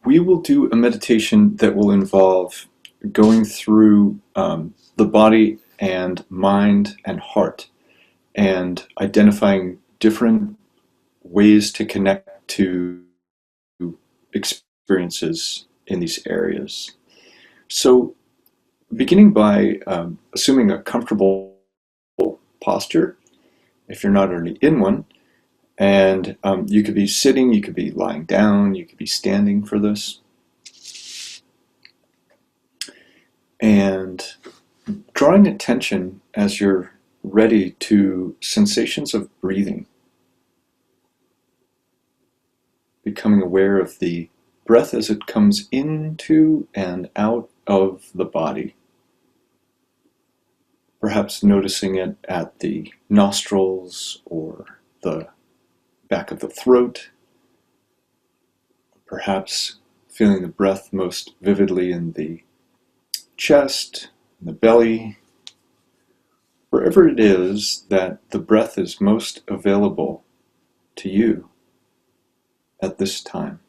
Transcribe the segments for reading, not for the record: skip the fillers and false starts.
we will do a meditation that will involve going through the body and mind and heart and identifying different ways to connect to experiences in these areas. So beginning by assuming a comfortable posture, if you're not already in one, and you could be sitting, you could be lying down, you could be standing for this. And drawing attention as you're ready to sensations of breathing. Becoming aware of the breath as it comes into and out of the body. Perhaps noticing it at the nostrils or the back of the throat. Perhaps feeling the breath most vividly in the chest, in the belly, wherever it is that the breath is most available to you at this time.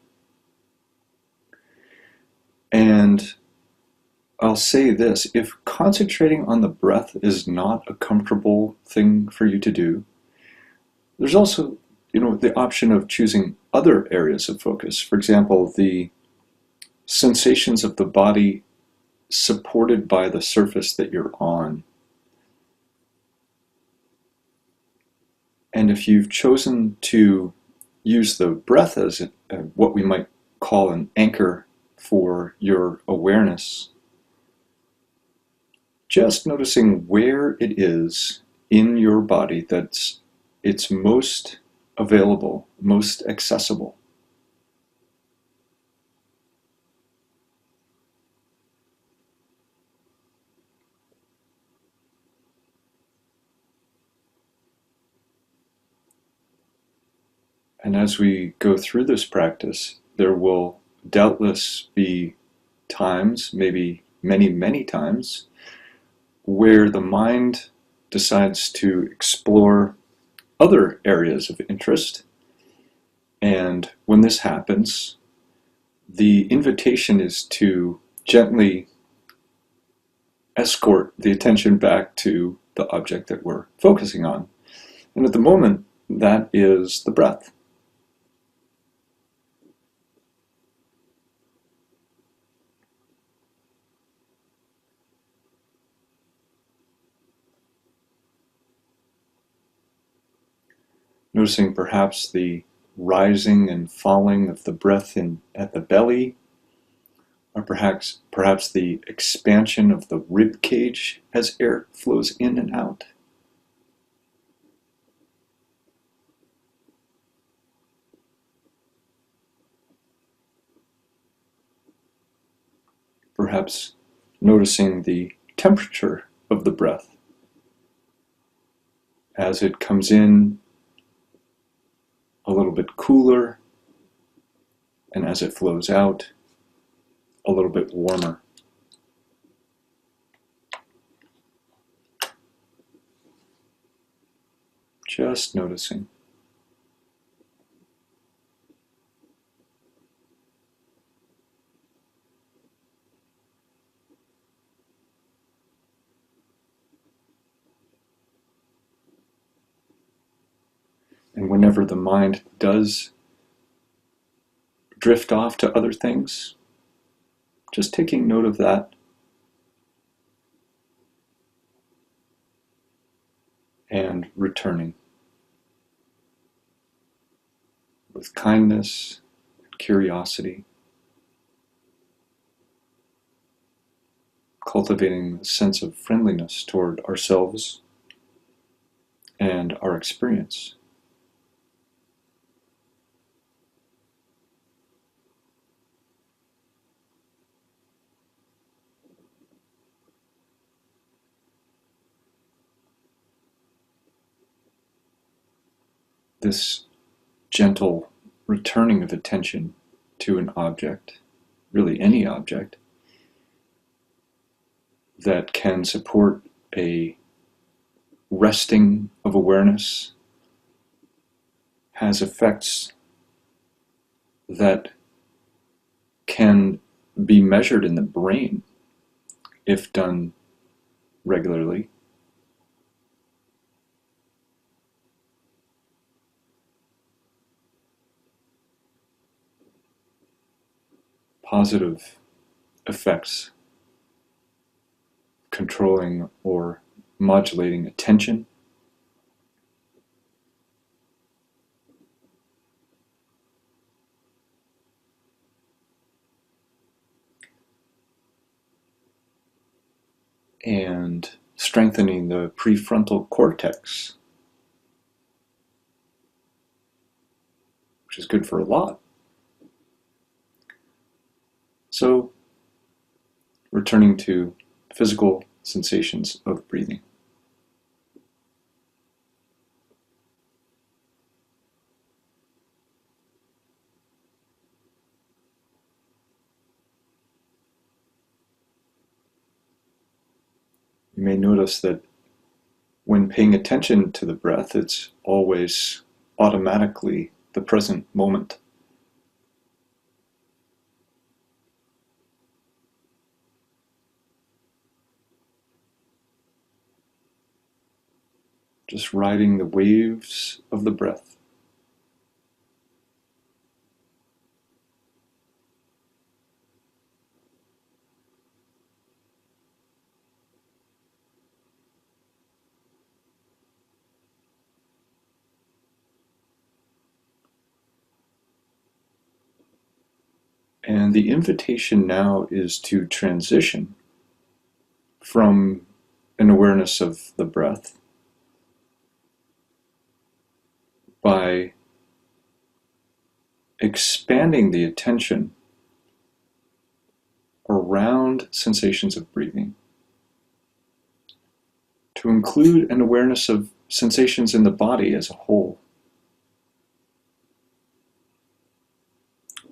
And I'll say this, if concentrating on the breath is not a comfortable thing for you to do, there's also, the option of choosing other areas of focus. For example, the sensations of the body supported by the surface that you're on. And if you've chosen to use the breath as what we might call an anchor for your awareness, just noticing where it is in your body that's it's most available, most accessible. And as we go through this practice, there will doubtless be times, maybe many, many times, where the mind decides to explore other areas of interest. And when this happens, the invitation is to gently escort the attention back to the object that we're focusing on. And at the moment, that is the breath. Noticing perhaps the rising and falling of the breath at the belly, or perhaps the expansion of the rib cage as air flows in and out. Perhaps noticing the temperature of the breath as it comes in a little bit cooler, and as it flows out, a little bit warmer. Just noticing. And whenever the mind does drift off to other things, just taking note of that and returning with kindness and curiosity, cultivating a sense of friendliness toward ourselves and our experience. This gentle returning of attention to an object, really any object, that can support a resting of awareness has effects that can be measured in the brain if done regularly. Positive effects controlling or modulating attention, and strengthening the prefrontal cortex, which is good for a lot. So, returning to physical sensations of breathing. You may notice that when paying attention to the breath, it's always automatically the present moment. Just riding the waves of the breath. And the invitation now is to transition from an awareness of the breath by expanding the attention around sensations of breathing to include an awareness of sensations in the body as a whole,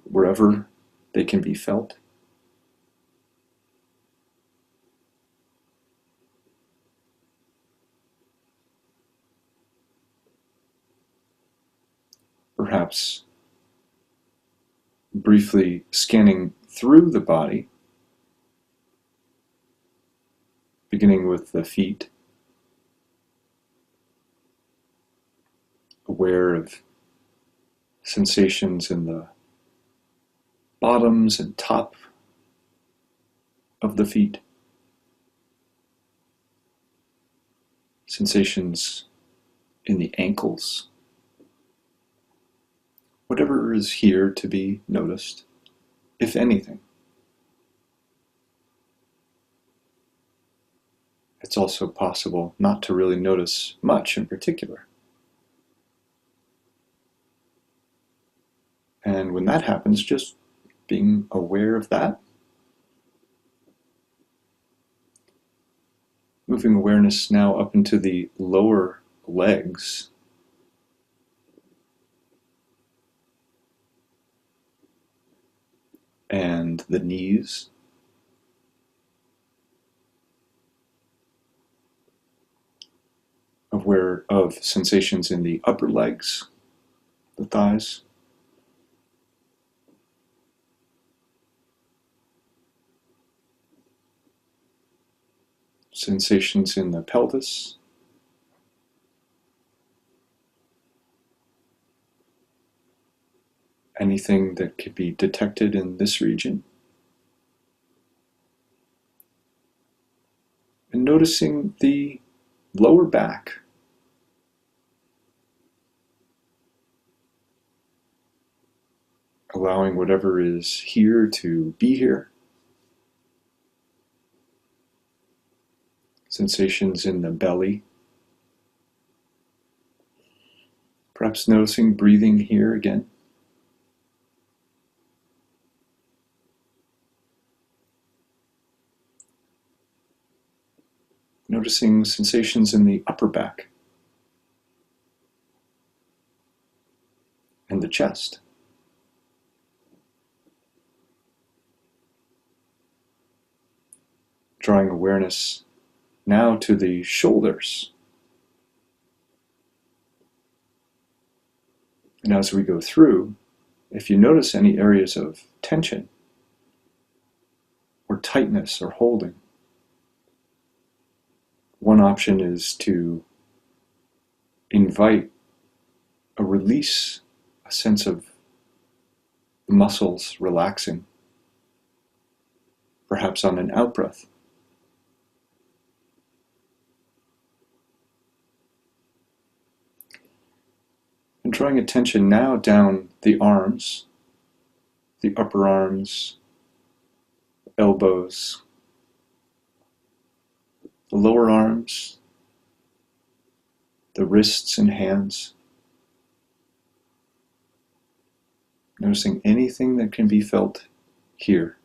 wherever they can be felt. Perhaps briefly scanning through the body, beginning with the feet, aware of sensations in the bottoms and top of the feet, sensations in the ankles, whatever is here to be noticed, if anything. It's also possible not to really notice much in particular. And when that happens, just being aware of that. Moving awareness now up into the lower legs. And the knees. Aware of sensations in the upper legs, the thighs. Sensations in the pelvis. Anything that could be detected in this region. And noticing the lower back. Allowing whatever is here to be here. Sensations in the belly. Perhaps noticing breathing here again. Noticing sensations in the upper back and the chest. Drawing awareness now to the shoulders. And as we go through, if you notice any areas of tension, tightness or holding. One option is to invite a release, a sense of the muscles relaxing, perhaps on an out-breath. And drawing attention now down the arms, the upper arms, elbows, the lower arms, the wrists and hands. Noticing anything that can be felt here.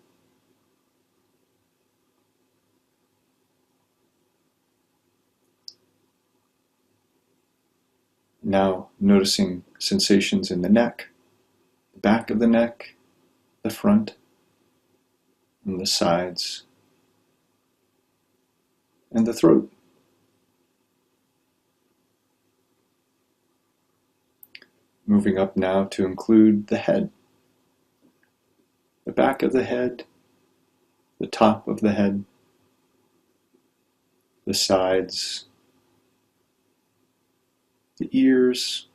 Now noticing sensations in the neck, the back of the neck, the front, and the sides, and the throat. Moving up now to include the head, the back of the head, the top of the head, the sides, the ears,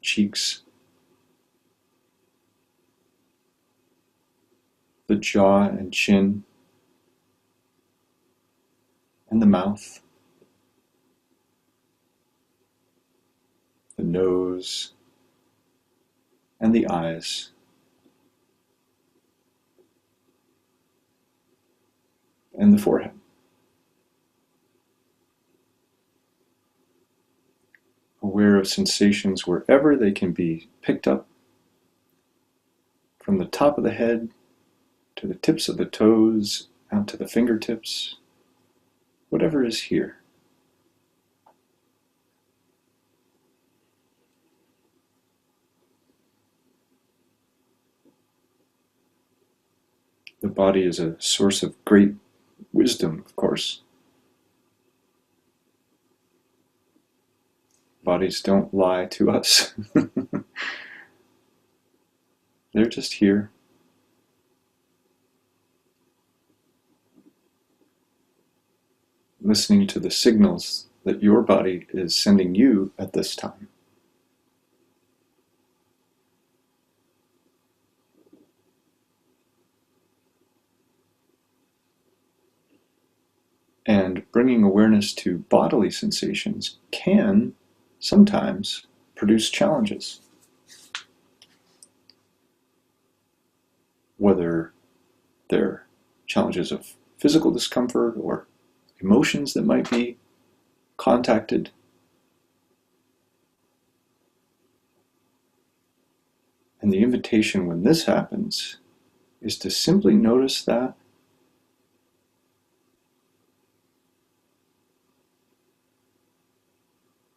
cheeks, the jaw and chin, and the mouth, the nose, and the eyes. And the forehead. Aware of sensations wherever they can be picked up, from the top of the head to the tips of the toes, out to the fingertips, whatever is here. The body is a source of great wisdom, of course. Bodies don't lie to us. They're just here. Listening to the signals that your body is sending you at this time. And bringing awareness to bodily sensations can sometimes produce challenges. Whether they're challenges of physical discomfort or emotions that might be contacted. And the invitation when this happens is to simply notice that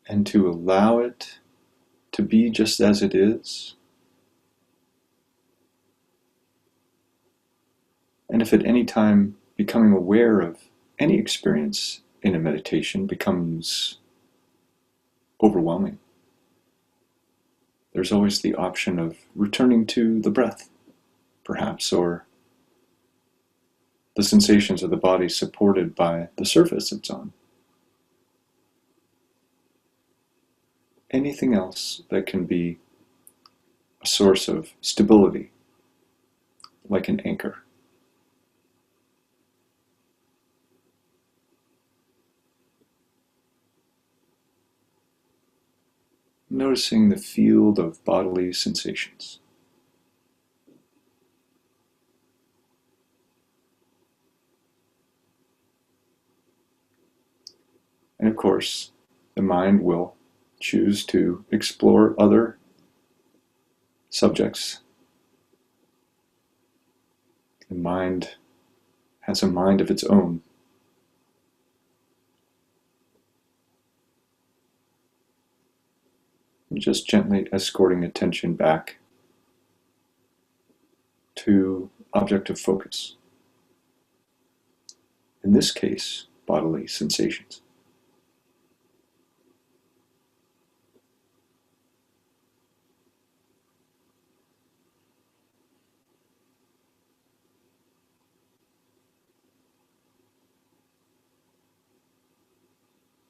and to allow it to be just as it is. And if at any time becoming aware of any experience in a meditation becomes overwhelming, there's always the option of returning to the breath, perhaps, or the sensations of the body supported by the surface it's on. Anything else that can be a source of stability, like an anchor. Noticing the field of bodily sensations. And of course, the mind will choose to explore other subjects. The mind has a mind of its own. And just gently escorting attention back to object of focus. In this case, bodily sensations.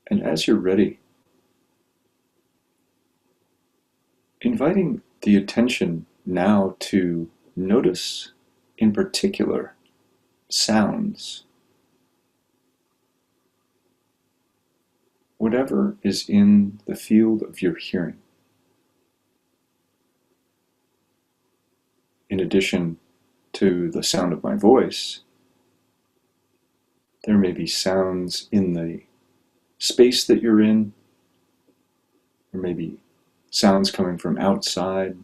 And as you're ready, inviting the attention now to notice, in particular, sounds. Whatever is in the field of your hearing. In addition to the sound of my voice, there may be sounds in the space that you're in. There may be sounds coming from outside.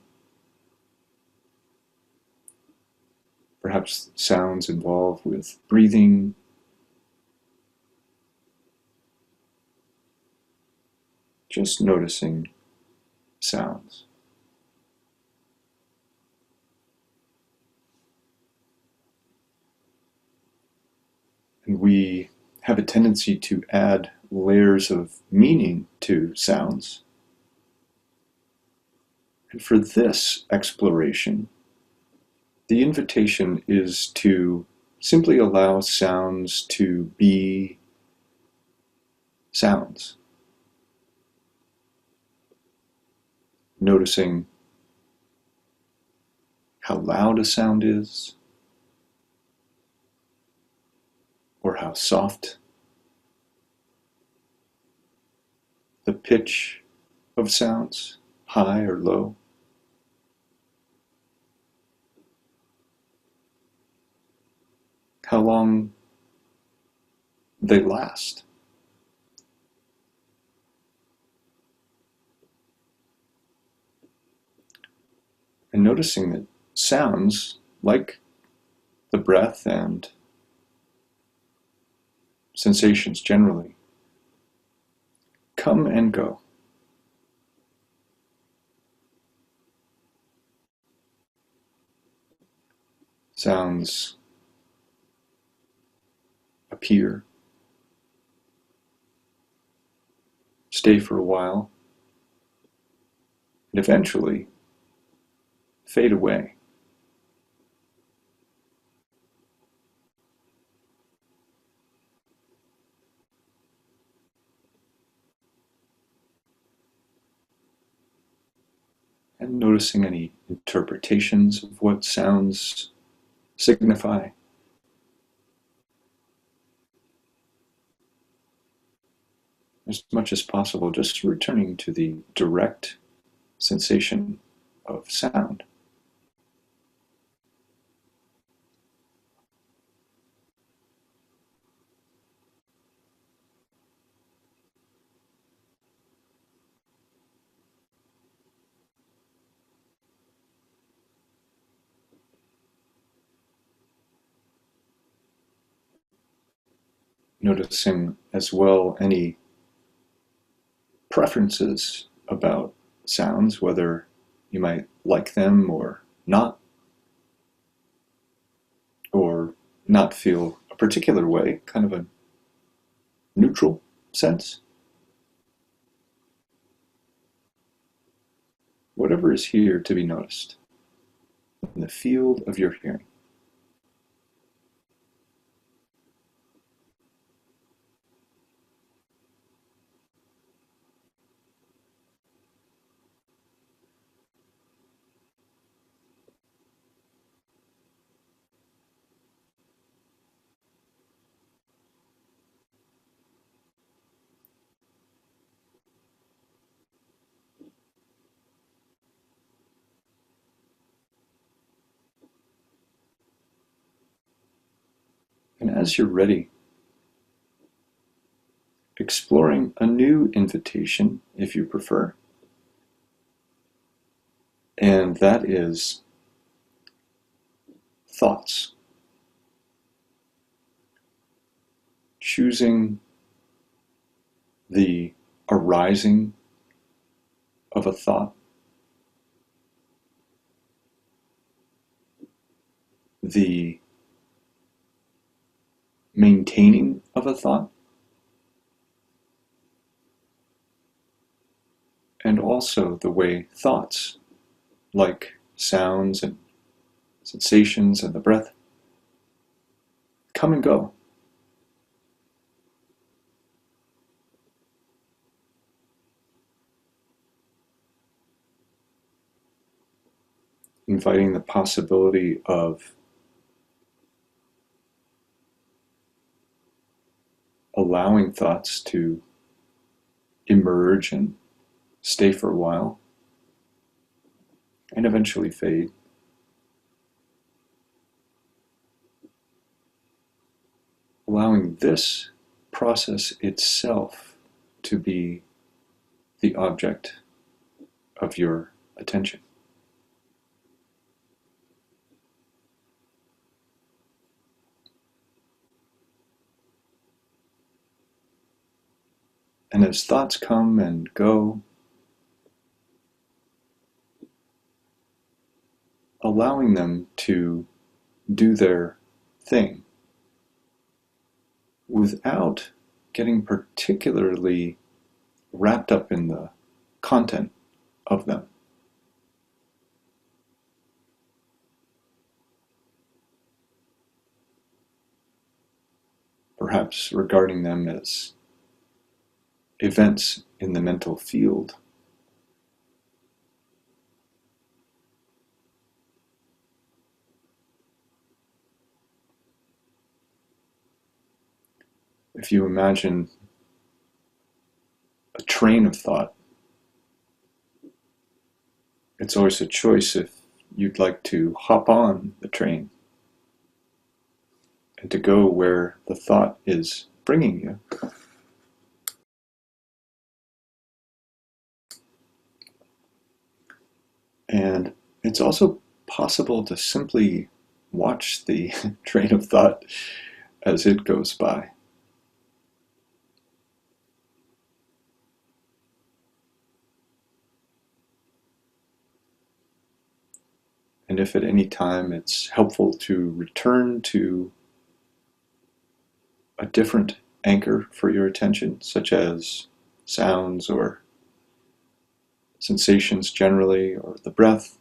Perhaps sounds involved with breathing. Just noticing sounds. And we have a tendency to add layers of meaning to sounds. And for this exploration, the invitation is to simply allow sounds to be sounds. Noticing how loud a sound is, or how soft. The pitch of sounds, high or low. How long they last. And noticing that sounds, like the breath and sensations generally, come and go. Sounds appear, stay for a while, and eventually fade away. And noticing any interpretations of what sounds signify. As much as possible, just returning to the direct sensation of sound. Noticing as well any preferences about sounds, whether you might like them or not feel a particular way, kind of a neutral sense. Whatever is here to be noticed in the field of your hearing. And as you're ready, exploring a new invitation, if you prefer, and that is thoughts. Choosing the arising of a thought, the maintaining of a thought, and also the way thoughts, like sounds and sensations and the breath, come and go. inviting the possibility of allowing thoughts to emerge and stay for a while and eventually fade. Allowing this process itself to be the object of your attention. And as thoughts come and go, allowing them to do their thing without getting particularly wrapped up in the content of them. Perhaps regarding them as events in the mental field. If you imagine a train of thought, it's always a choice if you'd like to hop on the train and to go where the thought is bringing you. And it's also possible to simply watch the train of thought as it goes by. And if at any time it's helpful to return to a different anchor for your attention, such as sounds or sensations generally, or the breath,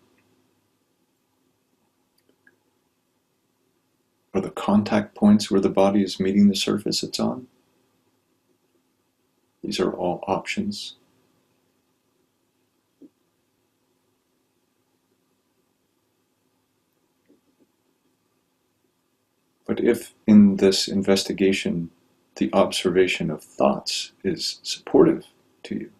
or the contact points where the body is meeting the surface it's on. These are all options. But if in this investigation the observation of thoughts is supportive to you,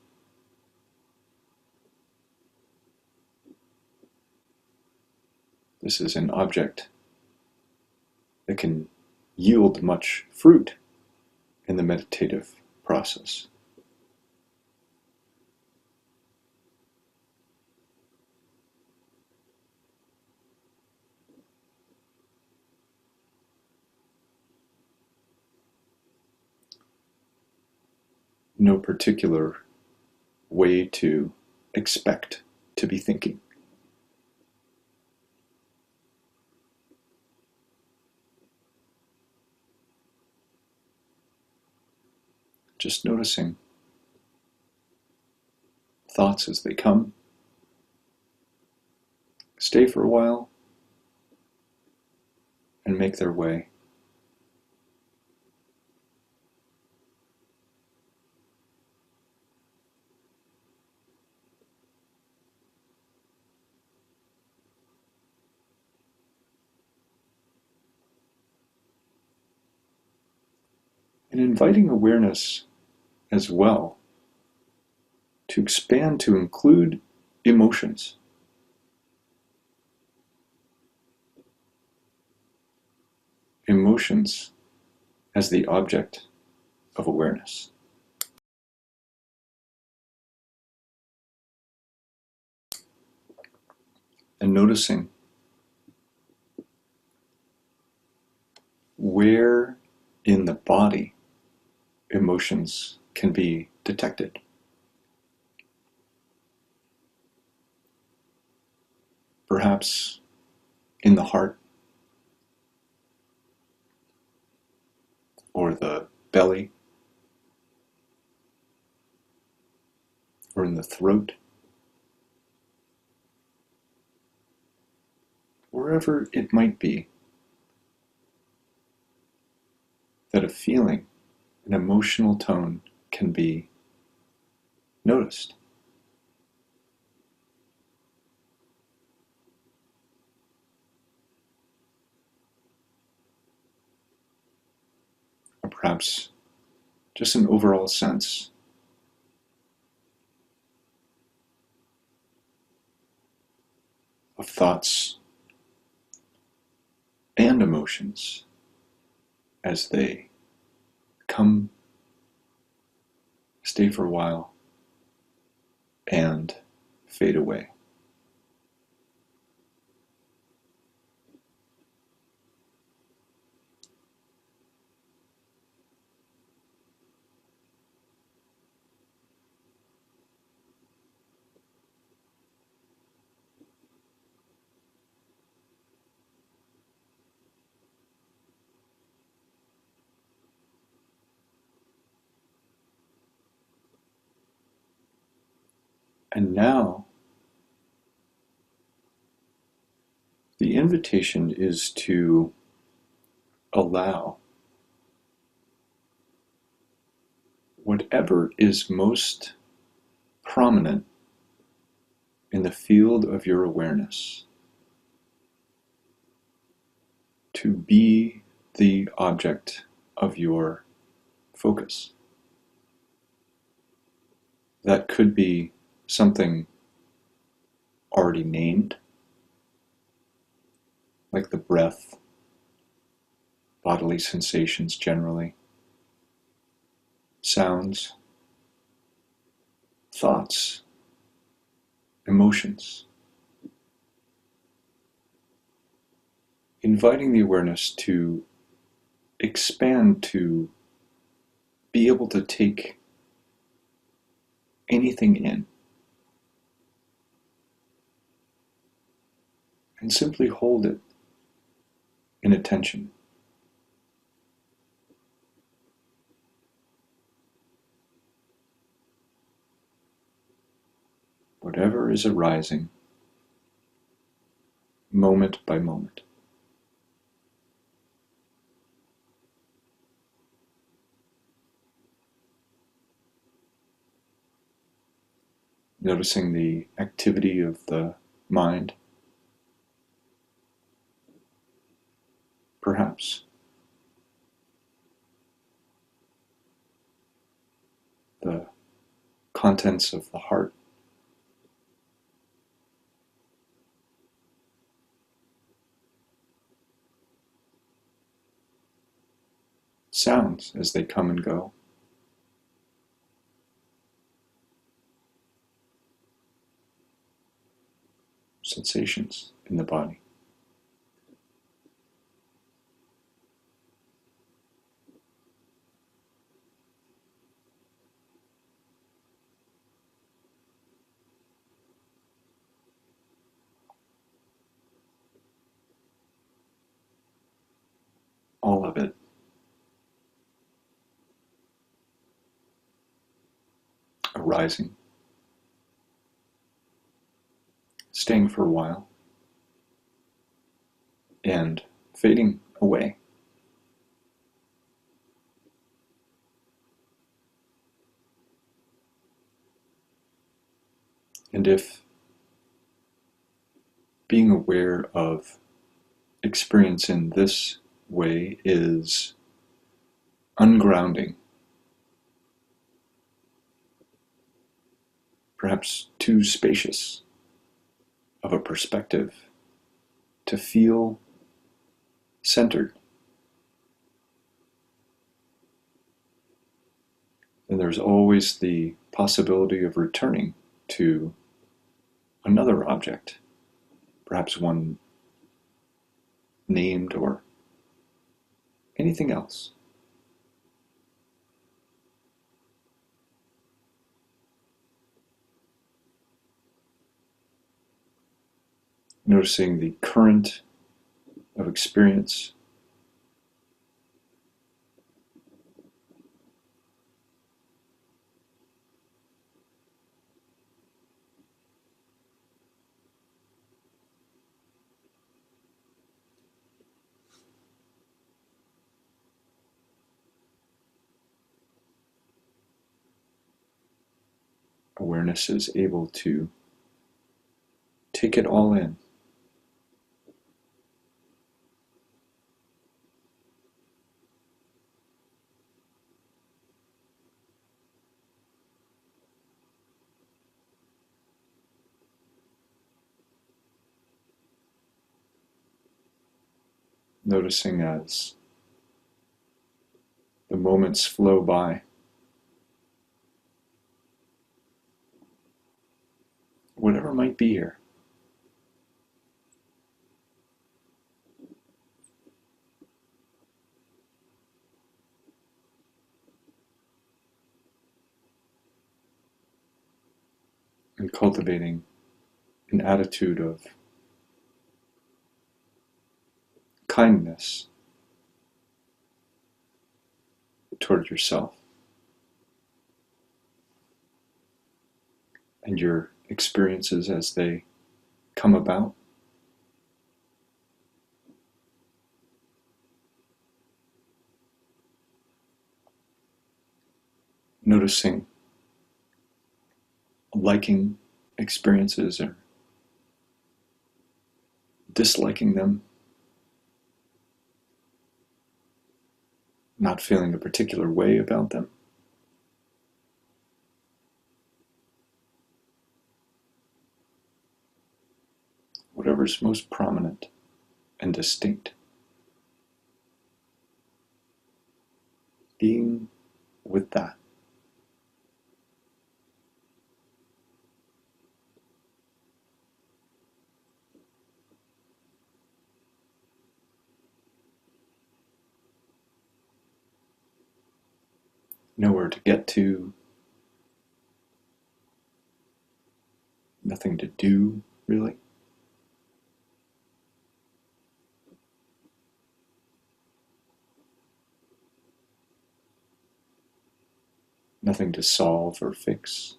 this is an object that can yield much fruit in the meditative process. No particular way to expect to be thinking. Just noticing thoughts as they come, stay for a while, and make their way. And inviting awareness as well to expand to include emotions. Emotions as the object of awareness. And noticing where in the body emotions can be detected. Perhaps in the heart, or the belly, or in the throat, wherever it might be, that a feeling, an emotional tone can be noticed. perhaps just an overall sense of thoughts and emotions as they come, stay for a while, and fade away. And now, the invitation is to allow whatever is most prominent in the field of your awareness to be the object of your focus. That could be something already named, like the breath, bodily sensations generally, sounds, thoughts, emotions. Inviting the awareness to expand, to be able to take anything in, and simply hold it in attention. Whatever is arising, moment by moment. Noticing the activity of the mind, perhaps the contents of the heart, sounds as they come and go, sensations in the body. All of it arising, staying for a while, and fading away. And if being aware of experience in this way is ungrounding, perhaps too spacious of a perspective to feel centered, then there's always the possibility of returning to another object, perhaps one named or anything else. Noticing the current of experience, awareness is able to take it all in. noticing as the moments flow by, whatever might be here. And cultivating an attitude of kindness toward yourself and your experiences as they come about. Noticing liking experiences or disliking them, not feeling a particular way about them. Whatever's most prominent and distinct. Being with that. Nowhere to get to, nothing to do, really. Nothing to solve or fix.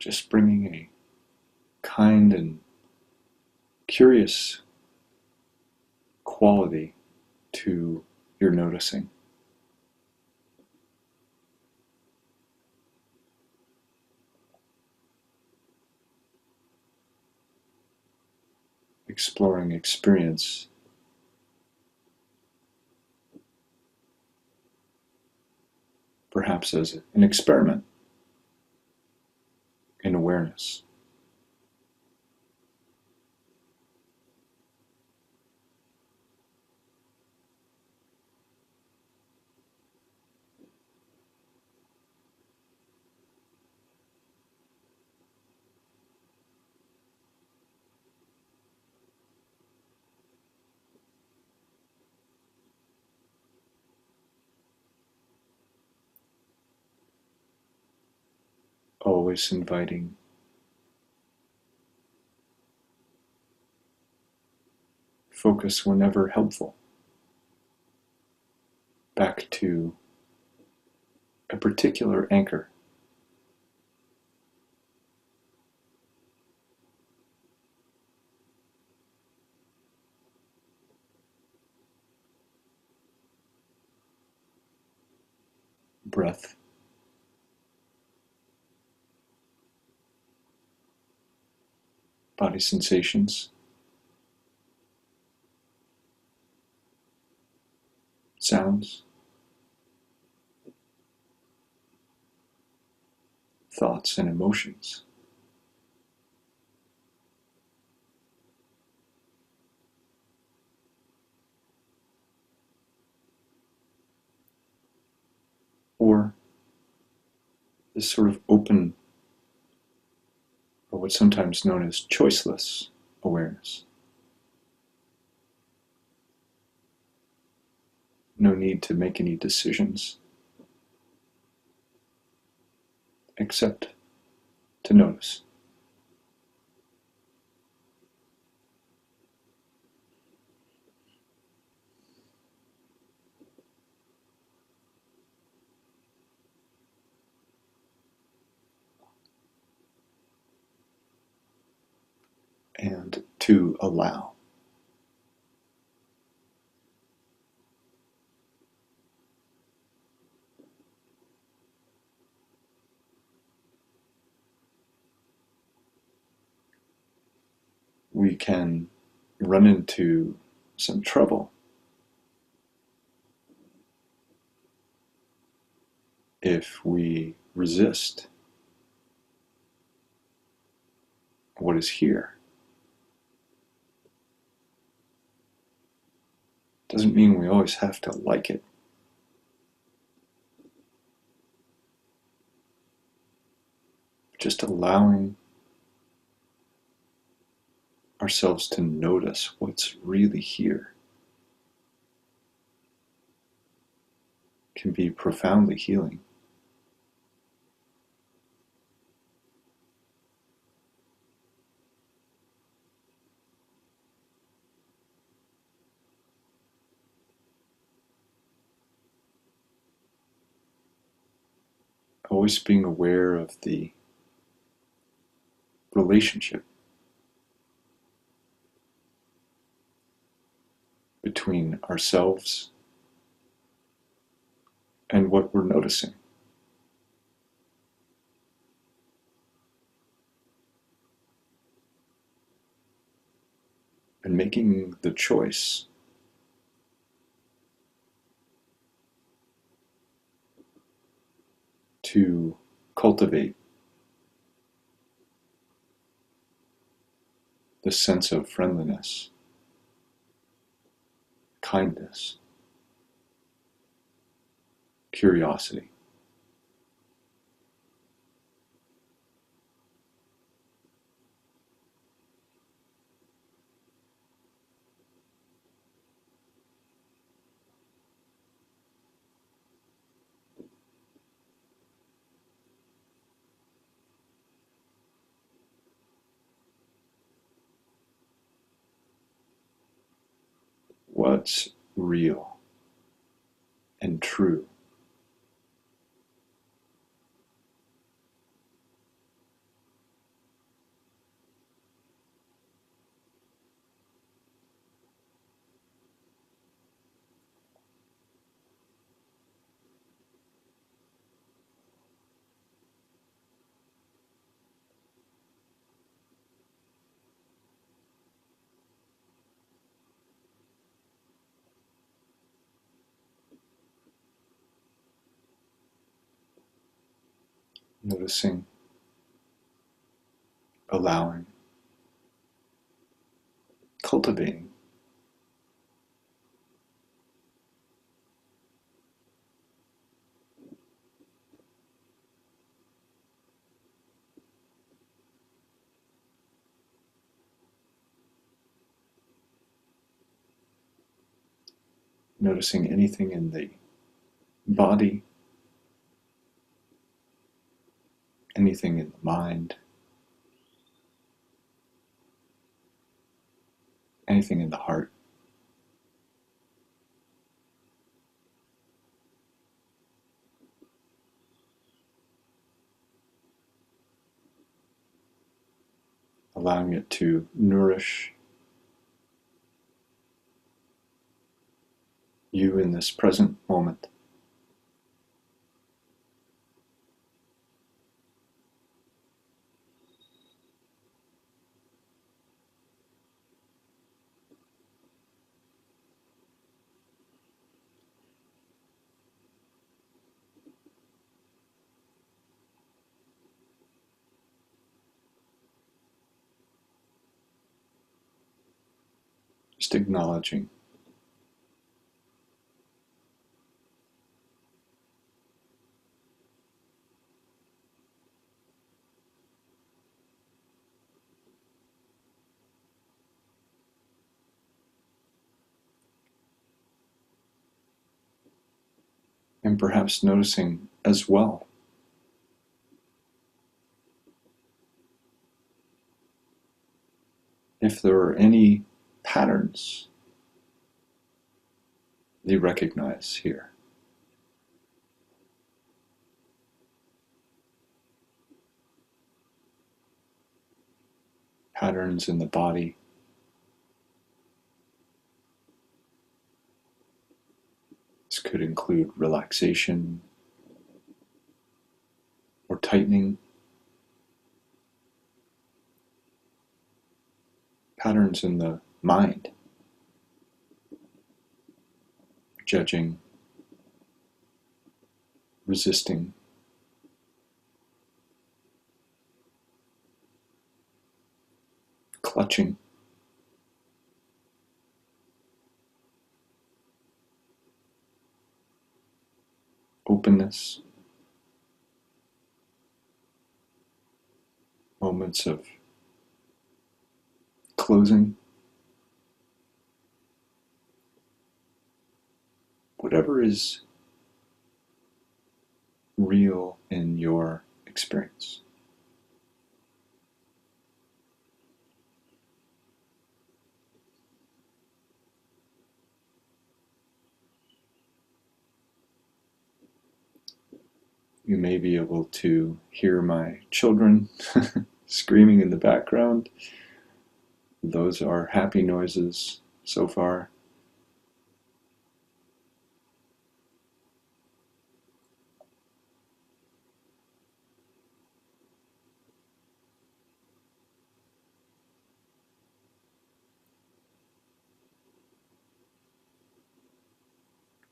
Just bringing a kind and curious quality to your noticing. Exploring experience perhaps as an experiment in awareness. Always inviting focus whenever helpful back to a particular anchor. Breath, body sensations, sounds, thoughts, and emotions. Or this sort of open, or what's sometimes known as choiceless awareness. No need to make any decisions, except to notice. And to allow. We can run into some trouble if we resist what is here. Doesn't mean we always have to like it. Just allowing ourselves to notice what's really here can be profoundly healing. Always being aware of the relationship between ourselves and what we're noticing. And making the choice to cultivate the sense of friendliness, kindness, curiosity. What's real and true? Noticing, allowing, cultivating. Noticing anything in the body, anything in the mind, anything in the heart. Allowing it to nourish you in this present moment. Just acknowledging. And perhaps noticing as well if there are any patterns that you recognize here. Patterns in the body. This could include relaxation or tightening. Patterns in the mind. Judging, resisting, clutching. Openness, moments of closing, whatever is real in your experience. You may be able to hear my children screaming in the background. Those are happy noises so far.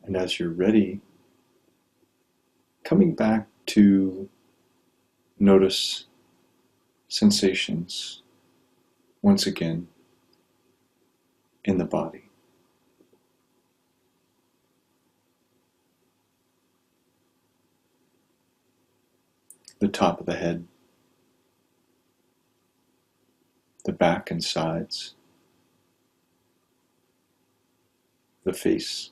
And as you're ready, coming back to notice sensations once again in the body. The top of the head, the back and sides, the face,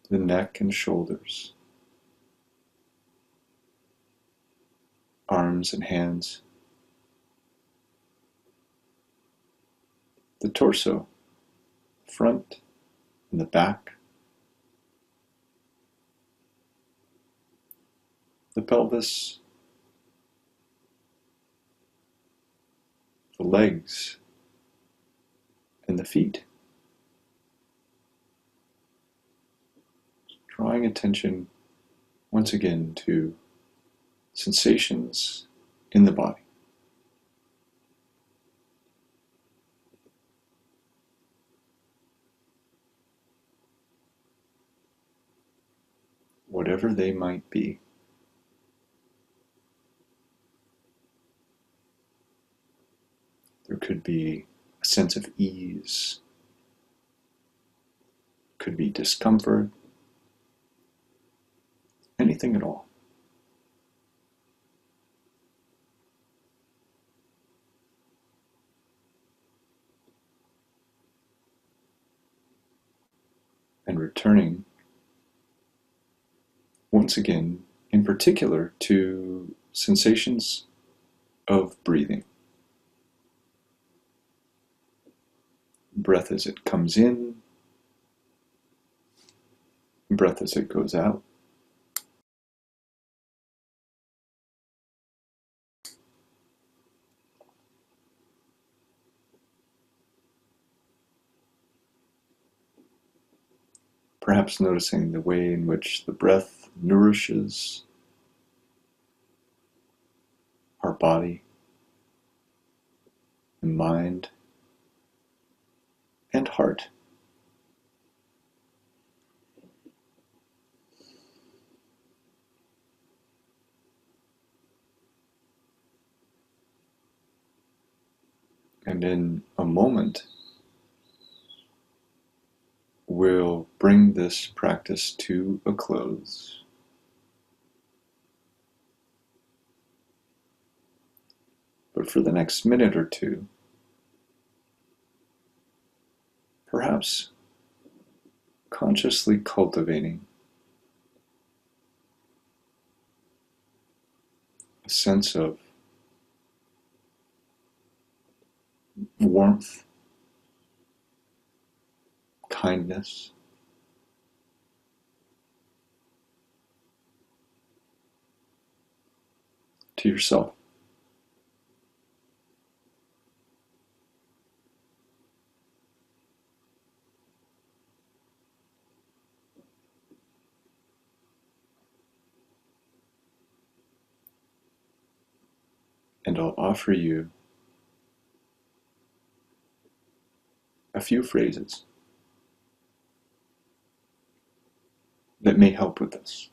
the neck and shoulders, arms and hands, the torso, front and the back, the pelvis, the legs, and the feet. Drawing attention once again to sensations in the body. Whatever they might be. There could be a sense of ease, could be discomfort, anything at all. And returning once again, in particular, to sensations of breathing. Breath as it comes in, breath as it goes out. Perhaps noticing the way in which the breath nourishes our body and mind and heart. And in a moment, we'll bring this practice to a close. But for the next minute or two, perhaps consciously cultivating a sense of warmth, kindness, to yourself. And I'll offer you a few phrases. that may help with this.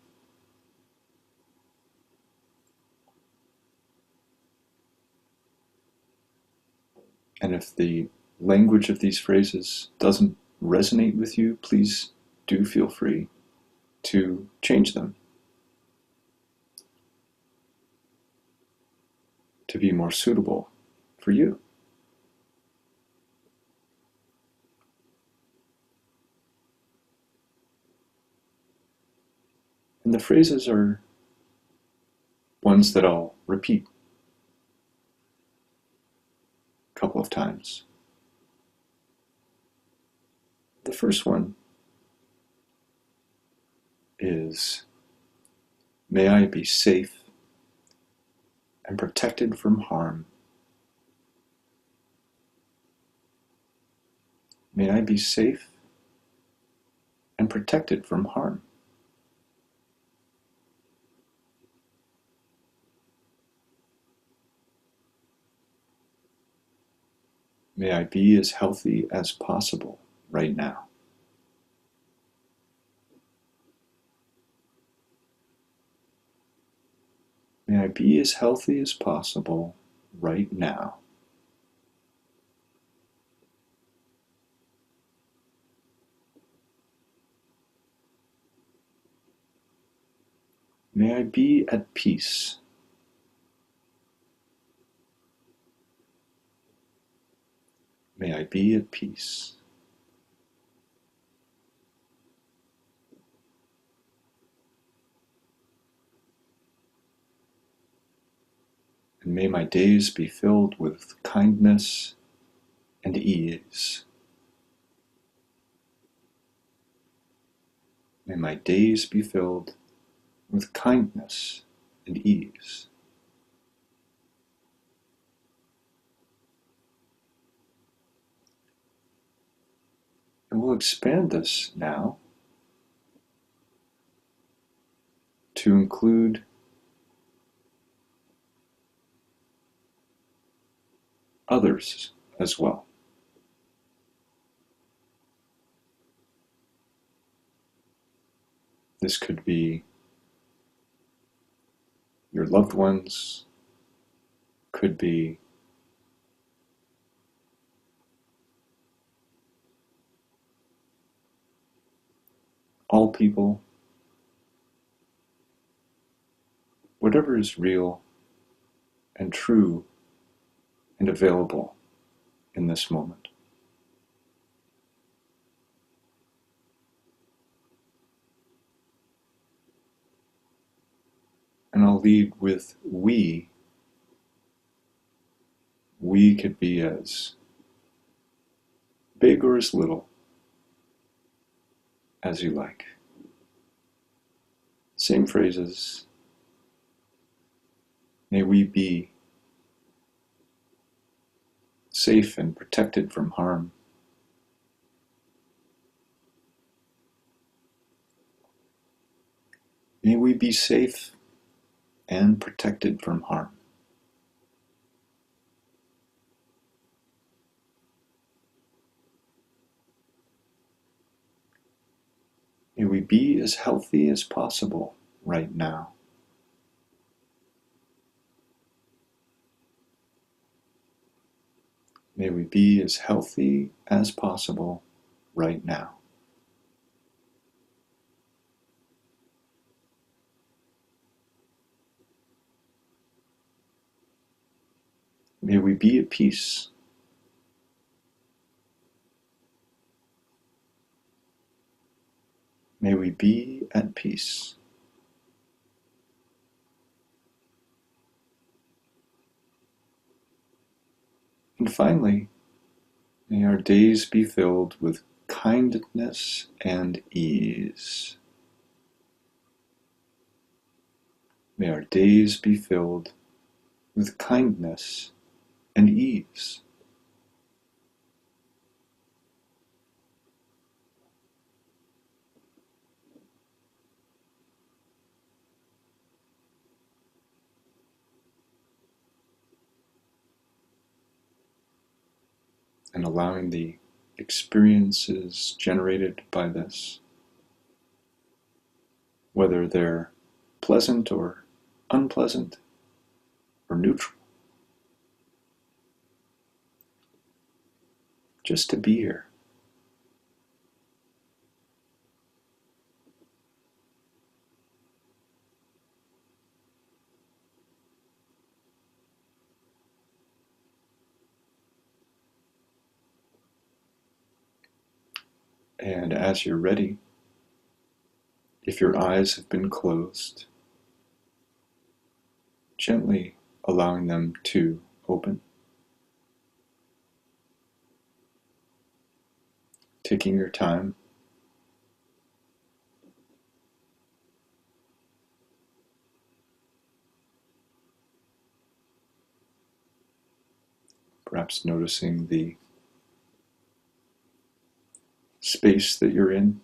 And if the language of these phrases doesn't resonate with you, please do feel free to change them to be more suitable for you. And the phrases are ones that I'll repeat a couple of times. The first one is, may I be safe and protected from harm. May I be safe and protected from harm. May I be as healthy as possible right now. May I be as healthy as possible right now. May I be at peace. May I be at peace. And may my days be filled with kindness and ease. May my days be filled with kindness and ease. And we'll expand this now to include others as well. This could be your loved ones, could be all people, whatever is real and true and available in this moment. And I'll lead with we. We could be as big or as little as you like. Same phrases. May we be safe and protected from harm. May we be safe and protected from harm. May we be as healthy as possible right now. May we be as healthy as possible right now. May we be at peace. May we be at peace. And finally, may our days be filled with kindness and ease. May our days be filled with kindness and ease. And allowing the experiences generated by this whether they're pleasant or unpleasant or neutral. Just to be here. And as you're ready, if your eyes have been closed, gently allowing them to open. Taking your time. Perhaps noticing the space that you're in.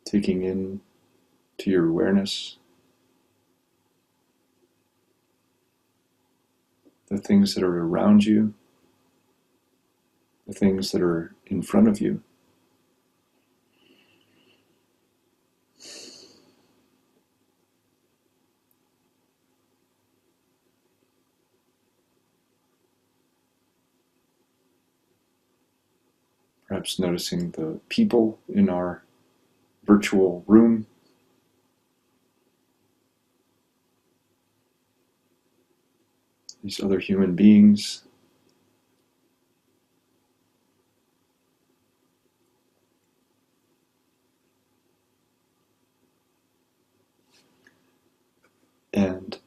Taking in to your awareness the things that are around you, the things that are in front of you. Perhaps noticing the people in our virtual room. These other human beings. And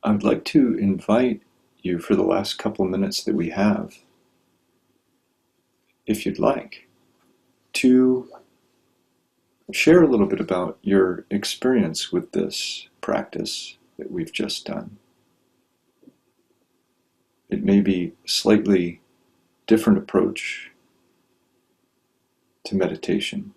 I would like to invite you for the last couple minutes that we have, if you'd like, to share a little bit about your experience with this practice that we've just done. It may be a slightly different approach to meditation.